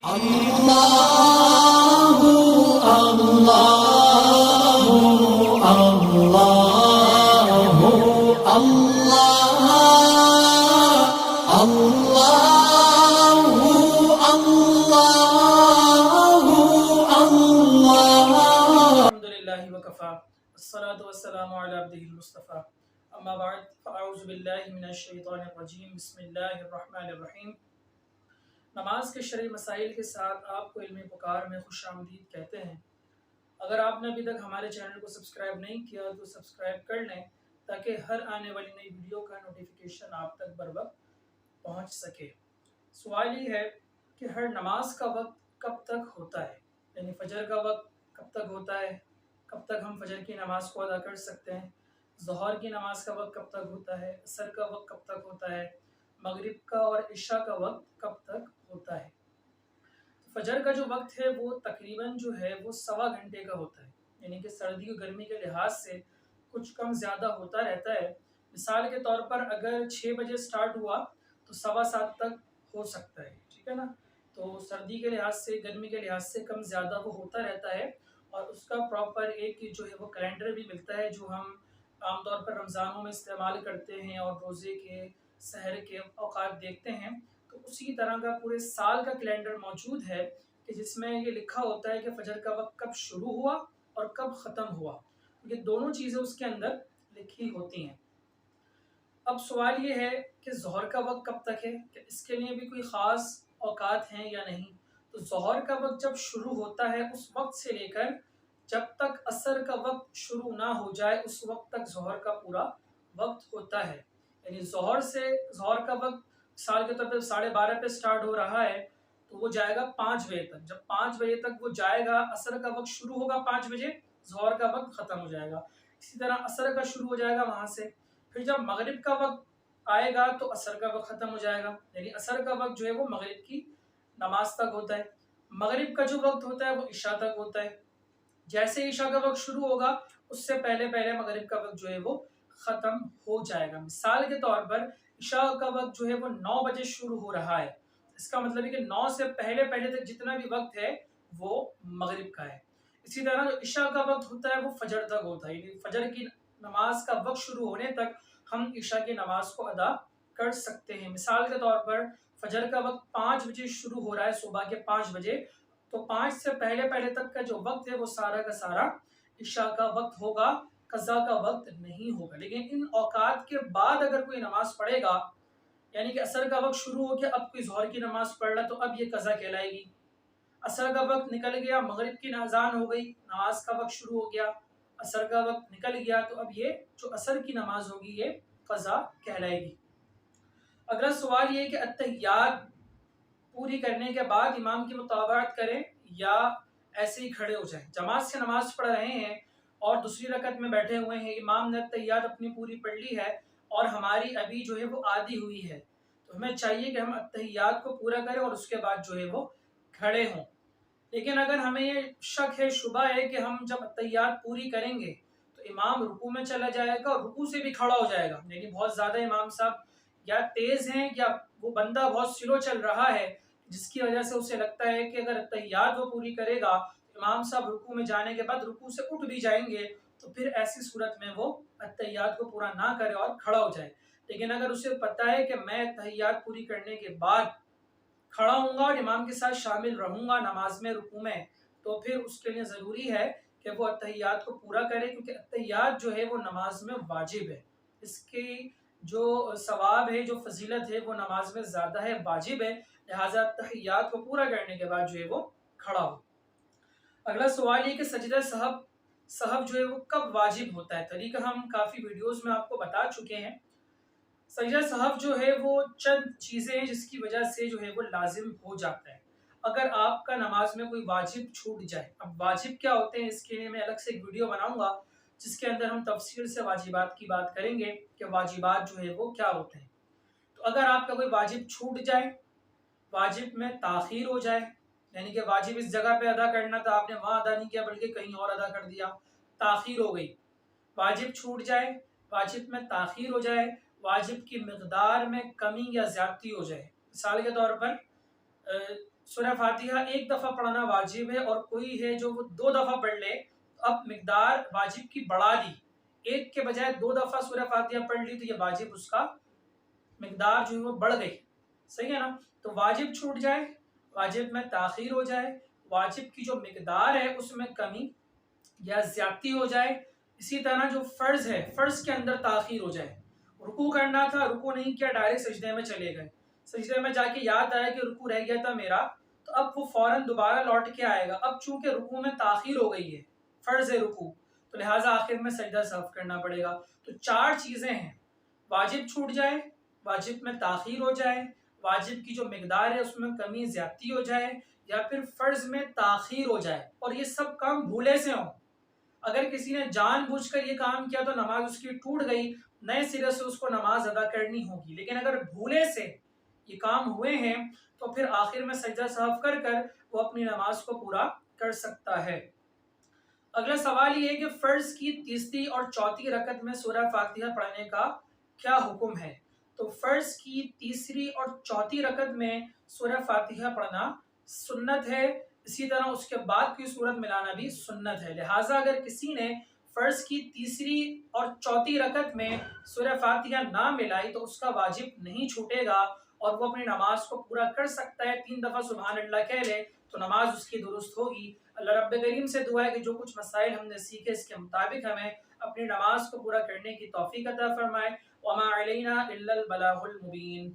اللہ اللہ اللہ اللہ اللہ اللہ الحمدللہ وکفا والصلاة والسلام علی عبدہ المصطفیٰ اما بعد فاعوذ باللہ من الشیطان الرجیم بسم اللہ الرحمن الرحیم۔ نماز کے شرعی مسائل کے ساتھ آپ کو علم پکار میں خوش آمدید کہتے ہیں۔ اگر آپ نے ابھی تک ہمارے چینل کو سبسکرائب نہیں کیا تو سبسکرائب کر لیں تاکہ ہر آنے والی نئی ویڈیو کا نوٹیفیکیشن آپ تک بر وقت پہنچ سکے۔ سوال یہ ہے کہ ہر نماز کا وقت کب تک ہوتا ہے، یعنی فجر کا وقت کب تک ہوتا ہے، کب تک ہم فجر کی نماز کو ادا کر سکتے ہیں، ظہر کی نماز کا وقت کب تک ہوتا ہے، عصر کا وقت کب تک ہوتا ہے، مغرب کا اور عشاء کا وقت کب تک ہوتا ہے۔ فجر کا جو وقت ہے وہ تقریباً جو ہے وہ 1.25 گھنٹے کا ہوتا ہے، یعنی کہ سردی و گرمی کے لحاظ سے کچھ کم زیادہ ہوتا رہتا ہے۔ مثال کے طور پر اگر 6 بجے سٹارٹ ہوا تو 7:15 تک ہو سکتا ہے، ٹھیک ہے نا۔ تو سردی کے لحاظ سے، گرمی کے لحاظ سے کم زیادہ وہ ہوتا رہتا ہے، اور اس کا پراپر ایک جو ہے وہ کیلنڈر بھی ملتا ہے جو ہم عام طور پر رمضانوں میں استعمال کرتے ہیں اور روزے کے، سحر کے اوقات دیکھتے ہیں۔ تو اسی طرح کا پورے سال کا کیلنڈر موجود ہے کہ جس میں یہ لکھا ہوتا ہے کہ فجر کا وقت کب شروع ہوا اور کب ختم ہوا، یہ دونوں چیزیں اس کے اندر لکھی ہوتی ہیں۔ اب سوال یہ ہے کہ ظہر کا وقت کب تک ہے، کہ اس کے لیے بھی کوئی خاص اوقات ہیں یا نہیں۔ تو ظہر کا وقت جب شروع ہوتا ہے اس وقت سے لے کر جب تک عصر کا وقت شروع نہ ہو جائے اس وقت تک ظہر کا پورا وقت ہوتا ہے۔ یعنی ظہر کا وقت مثال کے طور پر 12:30 پہ سٹارٹ ہو رہا ہے تو وہ جائے گا 5 بجے تک۔ جب 5 بجے تک وہ جائے گا، عصر کا وقت شروع ہوگا 5 بجے، ظہر کا وقت ختم ہو جائے گا۔ اسی طرح عصر کا شروع ہو جائے گا وہاں سے، پھر جب مغرب کا وقت آئے گا تو عصر کا وقت ختم ہو جائے گا، یعنی عصر کا وقت جو ہے وہ مغرب کی نماز تک ہوتا ہے۔ مغرب کا جو وقت ہوتا ہے وہ عشاء تک ہوتا ہے۔ جیسے عشاء کا وقت شروع ہوگا اس سے پہلے مغرب کا وقت جو ہے وہ ختم ہو جائے گا۔ مثال کے طور پر عشاء کا وقت جو ہے وہ 9 بجے شروع ہو رہا ہے، اس کا مطلب ہے کہ 9 سے پہلے تک جتنا بھی وقت ہے وہ مغرب کا ہے۔ اسی طرح جو عشاء کا وقت ہوتا ہے وہ فجر تک ہوتا ہے، یعنی فجر کی نماز کا وقت شروع ہونے تک ہم عشاء کی نماز کو ادا کر سکتے ہیں۔ مثال کے طور پر فجر کا وقت 5 بجے شروع ہو رہا ہے، صبح کے 5 بجے، تو 5 سے پہلے تک کا جو وقت ہے وہ سارا کا سارا عشاء کا وقت ہوگا، قضا کا وقت نہیں ہوگا۔ لیکن ان اوقات کے بعد اگر کوئی نماز پڑھے گا، یعنی کہ عصر کا وقت شروع ہو گیا، اب کوئی ظہر کی نماز پڑھ رہا تو اب یہ قضا کہلائے گی۔ عصر کا وقت نکل گیا، مغرب کی اذان ہو گئی، نماز کا وقت شروع ہو گیا، عصر کا وقت نکل گیا، تو اب یہ جو عصر کی نماز ہوگی یہ قضا کہلائے گی۔ اگلا سوال یہ ہے کہ اتحیات پوری کرنے کے بعد امام کی متابعت کریں یا ایسے ہی کھڑے ہو جائیں۔ جماعت سے نماز پڑھ رہے ہیں اور دوسری رکعت میں بیٹھے ہوئے ہیں، امام نے اتحیات اپنی پوری پڑھ لی ہے اور ہماری ابھی جو ہے وہ آدھی ہوئی ہے، تو ہمیں چاہیے کہ ہم اتحیات کو پورا کریں اور اس کے بعد جو ہے وہ کھڑے ہوں۔ لیکن اگر ہمیں یہ شک ہے، شبہ ہے کہ ہم جب اتحیات پوری کریں گے تو امام رکوع میں چلا جائے گا اور رکوع سے بھی کھڑا ہو جائے گا، یعنی بہت زیادہ امام صاحب یا تیز ہیں یا وہ بندہ بہت سلو چل رہا ہے جس کی وجہ سے اسے لگتا ہے کہ اگر اتحیات وہ پوری کرے گا امام صاحب رکوع میں جانے کے بعد رکوع سے اٹھ بھی جائیں گے، تو پھر ایسی صورت میں وہ اتحیات کو پورا نہ کرے اور کھڑا ہو جائے۔ لیکن اگر اسے پتہ ہے کہ میں اتحیات پوری کرنے کے بعد کھڑا ہوں گا اور امام کے ساتھ شامل رہوں گا نماز میں، رکوع میں، تو پھر اس کے لیے ضروری ہے کہ وہ اتحیات کو پورا کرے، کیونکہ اتحیات جو ہے وہ نماز میں واجب ہے، اس کی جو ثواب ہے، جو فضیلت ہے وہ نماز میں زیادہ ہے، واجب ہے، لہٰذا اتحیات کو پورا کرنے کے بعد جو ہے وہ کھڑا ہو۔ اگلا سوال یہ کہ سجدہ سہو جو ہے وہ کب واجب ہوتا ہے۔ طریقہ ہم کافی ویڈیوز میں آپ کو بتا چکے ہیں۔ سجدہ سہو جو ہے وہ چند چیزیں ہیں جس کی وجہ سے جو ہے وہ لازم ہو جاتا ہے اگر آپ کا نماز میں کوئی واجب چھوٹ جائے۔ اب واجب کیا ہوتے ہیں اس کے لیے میں الگ سے ایک ویڈیو بناؤں گا جس کے اندر ہم تفصیل سے واجبات کی بات کریں گے کہ واجبات جو ہے وہ کیا ہوتے ہیں۔ تو اگر آپ کا کوئی واجب چھوٹ جائے، واجب میں تاخیر ہو جائے، یعنی کہ واجب اس جگہ پہ ادا کرنا تھا آپ نے وہاں ادا نہیں کیا بلکہ کہیں اور ادا کر دیا، تاخیر ہو گئی۔ واجب چھوٹ جائے، واجب میں تاخیر ہو جائے، واجب کی مقدار میں کمی یا زیادتی ہو جائے۔ مثال کے طور پر سورہ فاتحہ ایک دفعہ پڑھنا واجب ہے، اور کوئی ہے جو وہ 2 دفعہ پڑھ لے تو اب مقدار واجب کی بڑھا دی، ایک کے بجائے 2 دفعہ سورہ فاتحہ پڑھ لی تو یہ واجب اس کا مقدار جو ہے وہ بڑھ گئی، صحیح ہے نا؟ تو واجب چھوٹ جائے، واجب میں تاخیر ہو جائے، واجب کی جو مقدار ہے اس میں کمی یا زیادتی ہو جائے، اسی طرح جو فرض ہے فرض کے اندر تاخیر ہو جائے، رکوع کرنا تھا رکوع نہیں کیا، ڈائریکٹ سجدے میں چلے گئے، سجدے میں جا کے یاد آیا کہ رکوع رہ گیا تھا میرا، تو اب وہ فوراً دوبارہ لوٹ کے آئے گا، اب چونکہ رکوع میں تاخیر ہو گئی ہے، فرض ہے رکوع، تو لہٰذا آخر میں سجدہ سہو کرنا پڑے گا۔ تو 4 چیزیں ہیں، واجب چھوٹ جائے، واجب میں تاخیر ہو جائے، واجب کی جو مقدار ہے اس میں کمی زیادتی ہو جائے، یا پھر فرض میں تاخیر ہو جائے، اور یہ سب کام بھولے سے ہوں۔ اگر کسی نے جان بوجھ کر یہ کام کیا تو نماز اس کی ٹوٹ گئی، نئے سرے سے اس کو نماز ادا کرنی ہوگی، لیکن اگر بھولے سے یہ کام ہوئے ہیں تو پھر آخر میں سجدہ سہو کر وہ اپنی نماز کو پورا کر سکتا ہے۔ اگلا سوال یہ ہے کہ فرض کی تیسری اور چوتھی رکعت میں سورہ فاتحہ پڑھنے کا کیا حکم ہے؟ تو فرض کی تیسری اور چوتھی رکعت میں سورہ فاتحہ پڑھنا سنت ہے، اسی طرح اس کے بعد کی صورت ملانا بھی سنت ہے، لہٰذا اگر کسی نے فرض کی تیسری اور چوتھی رکعت میں سورہ فاتحہ نہ ملائی تو اس کا واجب نہیں چھوٹے گا، اور وہ اپنی نماز کو پورا کر سکتا ہے، 3 دفعہ سبحان اللہ کہہ لے تو نماز اس کی درست ہوگی۔ اللہ رب کریم سے دعا ہے کہ جو کچھ مسائل ہم نے سیکھے اس کے مطابق ہمیں اپنی نماز کو پورا کرنے کی توفیق عطا فرمائے۔ وما علینا الا البلاغ المبین۔